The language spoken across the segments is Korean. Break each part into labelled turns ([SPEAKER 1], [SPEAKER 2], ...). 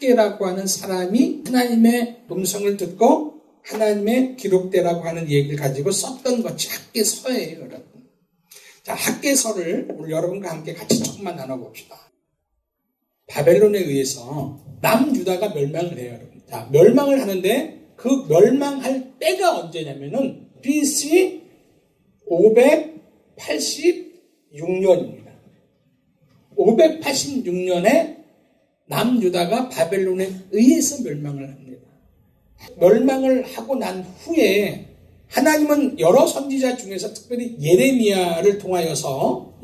[SPEAKER 1] 학개라고 하는 사람이 하나님의 음성을 듣고 하나님의 기록대라고 하는 얘기를 가지고 썼던 것이 학개서예요, 여러분. 자, 학개서를 오늘 여러분과 함께 같이 조금만 나눠봅시다. 바벨론에 의해서 남유다가 멸망을 해요, 여러분. 자, 멸망을 하는데 그 멸망할 때가 언제냐면은 BC 586년입니다. 586년에 남유다가 바벨론에 의해서 멸망을 합니다. 멸망을 하고 난 후에 하나님은 여러 선지자 중에서 특별히 예레미야를 통하여서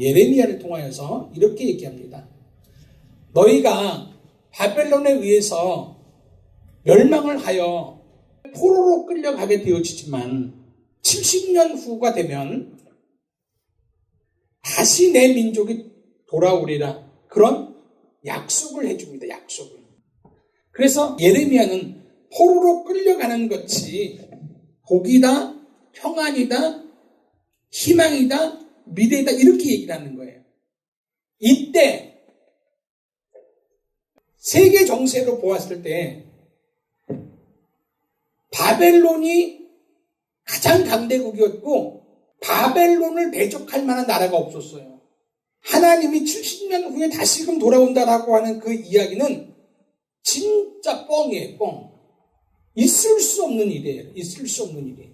[SPEAKER 1] 이렇게 얘기합니다. 너희가 바벨론에 의해서 멸망을 하여 포로로 끌려가게 되어지지만 70년 후가 되면 다시 내 민족이 돌아오리라. 그런 약속을 해줍니다. 약속을. 그래서 예레미야는 포로로 끌려가는 것이 복이다, 평안이다, 희망이다, 미래이다 이렇게 얘기를 하는 거예요. 이때 세계 정세로 보았을 때 바벨론이 가장 강대국이었고 바벨론을 대적할 만한 나라가 없었어요. 하나님이 70년 후에 다시금 돌아온다라고 하는 그 이야기는 진짜 뻥이에요, 뻥. 있을 수 없는 일이에요. 있을 수 없는 일이에요.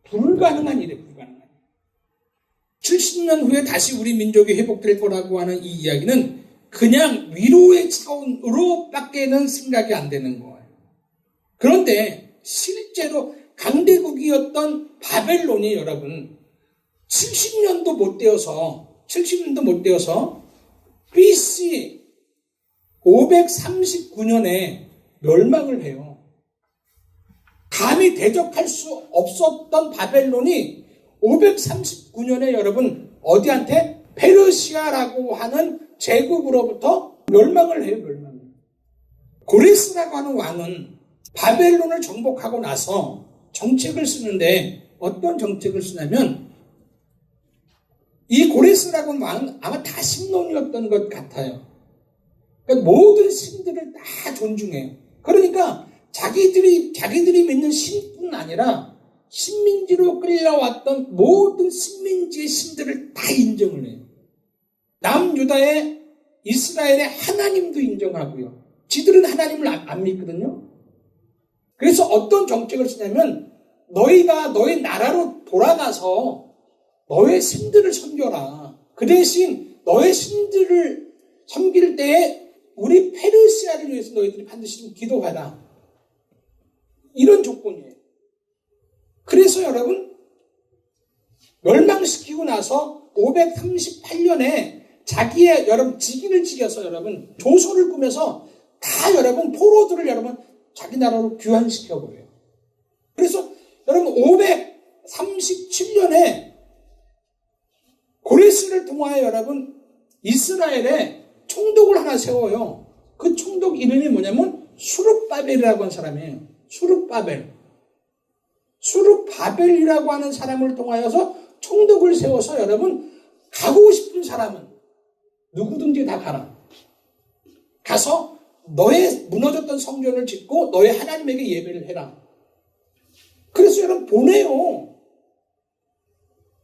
[SPEAKER 1] 불가능한 일이에요, 불가능한 일. 70년 후에 다시 우리 민족이 회복될 거라고 하는 이 이야기는 그냥 위로의 차원으로밖에는 생각이 안 되는 거예요. 그런데 실제로 강대국이었던 바벨론이 여러분 70년도 못 되어서 BC 539년에 멸망을 해요. 감히 대적할 수 없었던 바벨론이 539년에 여러분 어디한테? 페르시아라고 하는 제국으로부터 멸망을 해요. 멸망을. 고레스라고 하는 왕은 바벨론을 정복하고 나서 정책을 쓰는데 어떤 정책을 쓰냐면 이 고레스라고 하는 왕은 아마 다신론이었던 것 같아요. 그러니까 모든 신들을 다 존중해요. 그러니까 자기들이 믿는 신뿐 아니라 신민지로 끌려왔던 모든 신민지의 신들을 다 인정을 해요. 남유다의 이스라엘의 하나님도 인정하고요. 지들은 하나님을 안 믿거든요. 그래서 어떤 정책을 쓰냐면 너희가 너희 나라로 돌아가서 너의 신들을 섬겨라. 그 대신 너의 신들을 섬길 때에 우리 페르시아를 위해서 너희들이 반드시 좀 기도하라. 이런 조건이에요. 그래서 여러분 멸망시키고 나서 538년에 자기의 여러분 직인을 지켜서 여러분 조서를 꾸며서 다 여러분 포로들을 여러분 자기 나라로 귀환시켜버려요. 그래서 여러분 537년에 고레스를 통하여 여러분 이스라엘에 총독을 하나 세워요. 그 총독 이름이 뭐냐면 수룹바벨이라고 하는 사람이에요. 수룹바벨이라고 하는 사람을 통하여서 총독을 세워서 여러분 가고 싶은 사람은 누구든지 다 가라. 가서 너의 무너졌던 성전을 짓고 너의 하나님에게 예배를 해라. 그래서 여러분 보내요.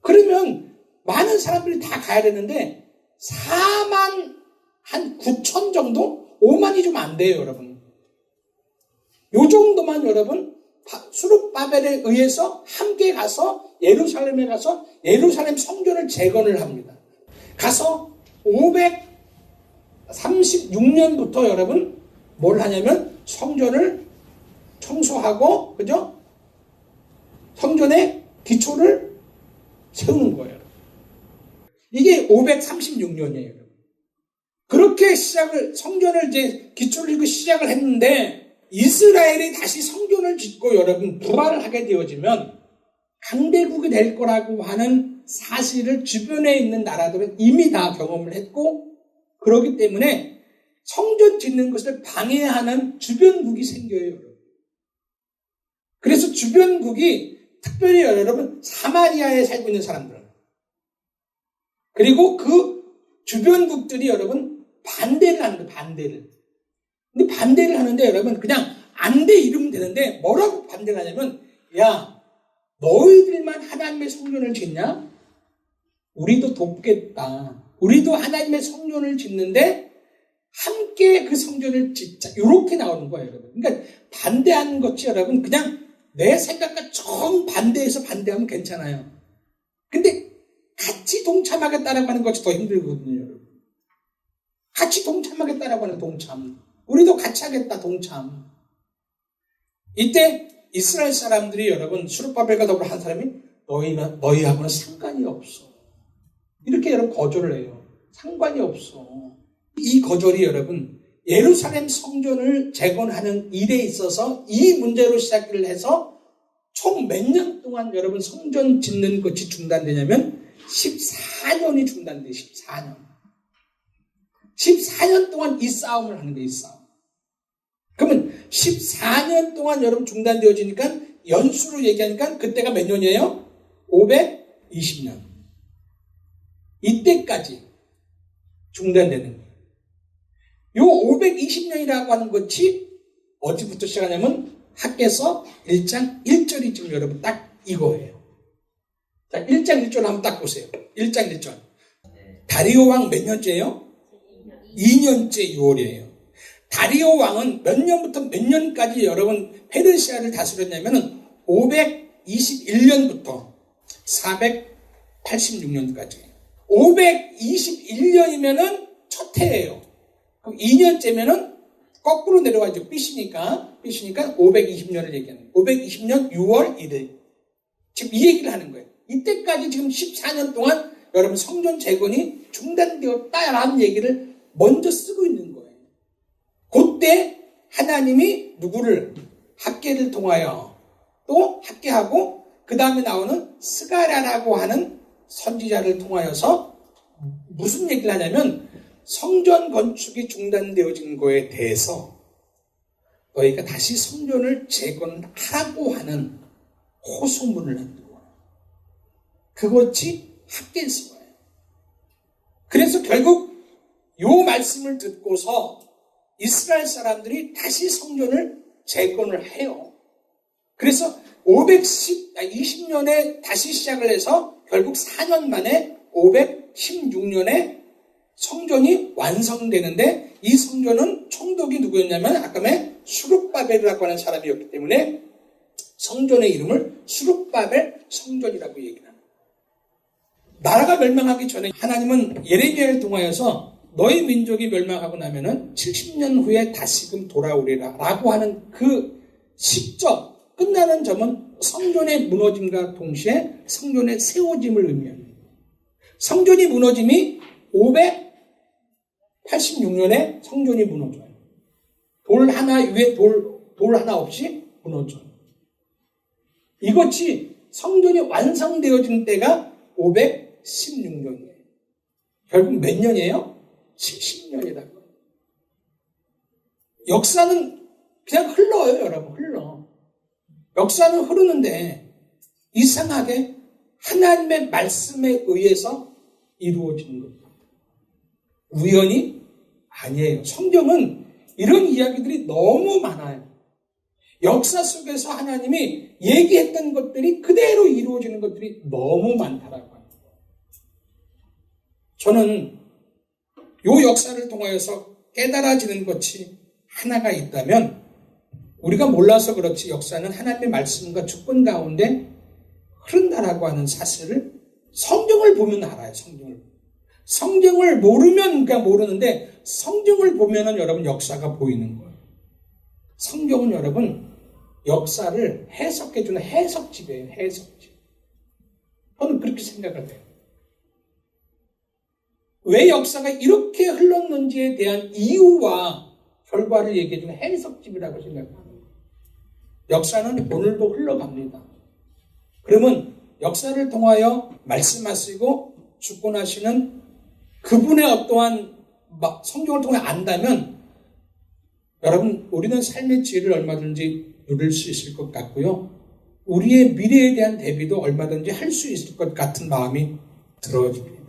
[SPEAKER 1] 그러면 많은 사람들이 다 가야 되는데 4만 한 9천 정도? 5만이 좀 안 돼요, 여러분. 요 정도만 여러분 수룹바벨에 의해서 함께 가서 예루살렘에 가서 예루살렘 성전을 재건을 합니다. 가서 536년부터 여러분 뭘 하냐면 성전을 청소하고 그죠? 성전의 기초를 세우는 거예요. 이게 536년이에요. 그렇게 성전을 이제 기초를 짓고 시작을 했는데 이스라엘이 다시 성전을 짓고 여러분 부활을 하게 되어지면 강대국이 될 거라고 하는 사실을 주변에 있는 나라들은 이미 다 경험을 했고 그렇기 때문에 성전 짓는 것을 방해하는 주변국이 생겨요. 그래서 주변국이 특별히 여러분 사마리아에 살고 있는 사람들 그리고 그 주변국들이 여러분 반대를 하는 거예요. 반대를. 근데 반대를 하는데 여러분 그냥 안 돼 이러면 되는데 뭐라고 반대를 하냐면 야 너희들만 하나님의 성전을 짓냐? 우리도 돕겠다. 우리도 하나님의 성전을 짓는데 함께 그 성전을 짓자. 이렇게 나오는 거예요, 여러분. 그러니까 반대하는 것이 여러분 그냥 내 생각과 정반대해서 반대하면 괜찮아요. 근데 같이 동참하겠다라고 하는 것이 더 힘들거든요, 여러분. 같이 동참하겠다라고 하는 동참. 우리도 같이 하겠다, 동참. 이때 이스라엘 사람들이 여러분 수룹바벨과 더불어 한 사람이 너희하고는 상관이 없어. 이렇게 여러분 거절을 해요. 상관이 없어. 이 거절이 여러분 예루살렘 성전을 재건하는 일에 있어서 이 문제로 시작을 해서 총 몇 년 동안 여러분 성전 짓는 것이 중단되냐면 14년이 중단돼요. 14년. 14년 동안 이 싸움을 하는 거예요. 이 싸움. 그러면 14년 동안 여러분 중단되어지니까 연수로 얘기하니까 그때가 몇 년이에요? 520년. 이때까지 중단되는 거예요. 요 520년이라고 하는 것이 어디부터 시작하냐면 학개서 1장 1절이 지금 여러분 딱 이거예요. 자, 1장 1절 한번 딱 보세요. 1장 1절. 다리오 왕 몇 년째예요? 2년째 6월이에요. 다리오 왕은 몇 년부터 몇 년까지 여러분 페르시아를 다스렸냐면 521년부터 486년까지. 521년이면은 첫 해예요. 그럼 2년째면은 거꾸로 내려가죠. 삐시니까 520년을 얘기하는 거예요. 520년 6월 1일. 지금 이 얘기를 하는 거예요. 이때까지 지금 14년 동안 여러분 성전 재건이 중단되었다라는 얘기를 먼저 쓰고 있는 거예요. 그때 하나님이 누구를 학개를 통하여 또 학개하고 그 다음에 나오는 스가랴라고 하는 선지자를 통하여서 무슨 얘기를 하냐면 성전 건축이 중단되어진 거에 대해서 너희가 다시 성전을 재건하라고 하는 호소문을 한 거예요. 그것이 학개서예요. 그래서 결국 요 말씀을 듣고서 이스라엘 사람들이 다시 성전을 재건을 해요. 그래서 520년에 다시 시작을 해서 결국 4년 만에 516년에 성전이 완성되는데 이 성전은 총독이 누구였냐면 아까 전에 수룹바벨이라고 하는 사람이었기 때문에 성전의 이름을 수룹바벨 성전이라고 얘기합니다. 나라가 멸망하기 전에 하나님은 예레미야를 통하여서 너희 민족이 멸망하고 나면은 70년 후에 다시금 돌아오리라 라고 하는 그 시점 끝나는 점은 성전의 무너짐과 동시에 성전의 세워짐을 의미합니다. 성전이 무너짐이 586년에 성전이 무너져요. 돌 하나 위에 돌 하나 없이 무너져요. 이것이 성전이 완성되어진 때가 516년이에요. 결국 몇 년이에요? 70년이라고. 역사는 그냥 흘러요, 여러분. 흘러. 역사는 흐르는데 이상하게 하나님의 말씀에 의해서 이루어지는 겁니다. 우연이 아니에요. 성경은 이런 이야기들이 너무 많아요. 역사 속에서 하나님이 얘기했던 것들이 그대로 이루어지는 것들이 너무 많다라고 합니다. 저는 이 역사를 통하여서 깨달아지는 것이 하나가 있다면 우리가 몰라서 그렇지 역사는 하나님의 말씀과 주권 가운데 흐른다라고 하는 사실을 성경을 보면 알아요. 성경을 모르면 그냥 모르는데 성경을 보면은 여러분 역사가 보이는 거예요. 성경은 여러분 역사를 해석해주는 해석집이에요. 해석집. 저는 그렇게 생각을 해요. 왜 역사가 이렇게 흘렀는지에 대한 이유와 결과를 얘기해주는 해석집이라고 생각합니다. 역사는 오늘도 흘러갑니다. 그러면 역사를 통하여 말씀하시고 주권하시는 그분의 어떠한 성경을 통해 안다면 여러분 우리는 삶의 지혜를 얼마든지 누릴 수 있을 것 같고요. 우리의 미래에 대한 대비도 얼마든지 할 수 있을 것 같은 마음이 들어집니다.